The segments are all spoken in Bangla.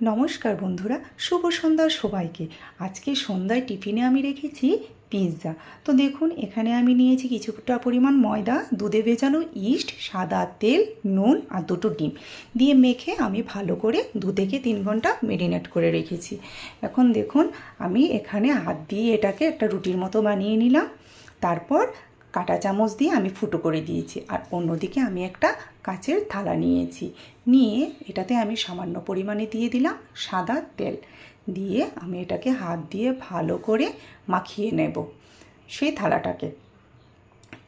নমস্কার বন্ধুরা, শুভ সন্ধ্যা সবাইকে। আজকে সন্ধ্যায় টিফিনে আমি রেখেছি পিৎজা। তো দেখুন, এখানে আমি নিয়েছি কিছুটা পরিমাণ ময়দা, দুধে ভেজানো ইস্ট, সাদা তেল, নুন আর দুটো ডিম দিয়ে মেখে আমি ভালো করে 2 থেকে 3 ঘন্টা মেরিনেট করে রেখেছি। এখন দেখুন, আমি এখানে হাত দিয়ে এটাকে একটা রুটির মতো বানিয়ে নিলাম। তারপর কাঁটা চামচ দিয়ে আমি ফুটো করে দিয়েছি। আর অন্যদিকে আমি একটা কাচের থালা নিয়েছি, নিয়ে এটাতে আমি সামান্য পরিমাণে দিয়ে দিলাম সাদা তেল, দিয়ে আমি এটাকে হাত দিয়ে ভালো করে মাখিয়ে নেব সেই থালাটাকে।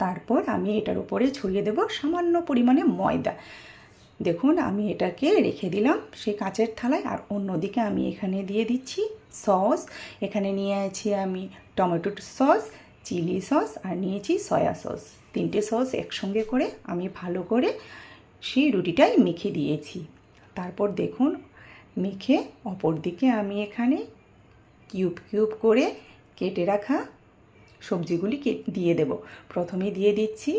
তারপর আমি এটার উপরে ছড়িয়ে দেব সামান্য পরিমাণে ময়দা। দেখুন, আমি এটাকে রেখে দিলাম সেই কাচের থালায়। আর অন্যদিকে আমি এখানে দিয়ে দিচ্ছি সস। এখানে নিয়ে আছি আমি টমেটো সস, চিলি সস আর নিয়েছি সয়া সস। 3টে সস একসঙ্গে করে আমি ভালো করে সেই রুটিটাই মেখে দিয়েছি। তারপর দেখুন, মেখে অপর দিকে আমি এখানে কিউব কিউব করে কেটে রাখা সবজিগুলি দিয়ে দেব। প্রথমে দিয়ে দিচ্ছি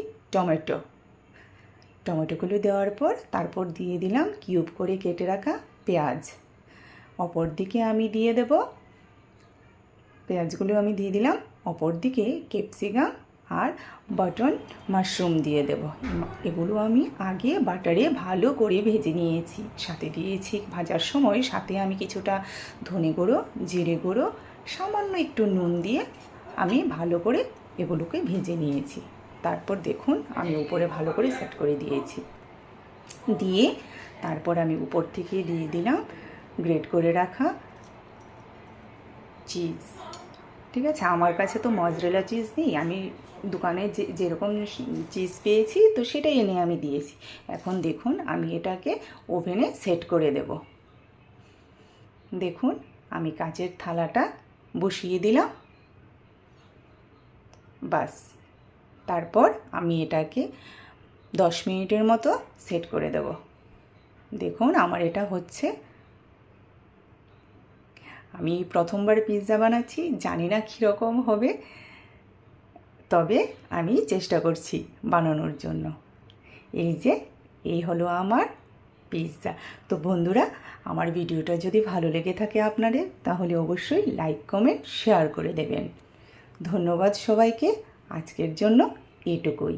টমেটোগুলো দেওয়ার পর তারপর দিয়ে দিলাম কিউব করে কেটে রাখা পেঁয়াজ। অপর দিকে আমি দিয়ে দেব পেঁয়াজগুলো আমি দিয়ে দিলাম। অপর দিকে ক্যাপসিকাম আর বাটন মাশরুম দিয়ে দেব। এগুলো আমি আগে বাটারে ভালো করে ভেজে নিয়েছি। সাথে দিয়েছি ভাজার সময় সাথে আমি কিছুটা ধনে গুঁড়ো, জিরে গুঁড়ো, সামান্য একটু নুন দিয়ে আমি ভালো করে এগুলোকে ভেজে নিয়েছি। তারপর দেখুন, আমি উপরে ভালো করে সেট করে দিয়েছি। দিয়ে তারপর আমি উপর থেকে দিয়ে দিলাম গ্রেট করে রাখা চিজ। ঠিক আছে, আমার কাছে তো মজরেলা চিজ নেই, আমি দোকানে যেরকম চিজ পেয়েছি তো সেটাই এনে আমি দিয়েছি। এখন দেখুন, আমি এটাকে ওভেনে সেট করে দেব। দেখুন, আমি কাচের থালাটা বসিয়ে দিলাম, বাস। তারপর আমি এটাকে 10 মিনিটের মতো সেট করে দেব। দেখুন, আমার এটা হচ্ছে। আমি প্রথমবার পিৎজা বানাচ্ছি, জানি না কীরকম হবে, তবে আমি চেষ্টা করছি বানানোর জন্য। এই হলো আমার পিৎজা। তো বন্ধুরা, আমার ভিডিওটা যদি ভালো লেগে থাকে আপনাদের, তাহলে অবশ্যই লাইক, কমেন্ট, শেয়ার করে দেবেন। ধন্যবাদ সবাইকে। আজকের জন্য এটুকুই।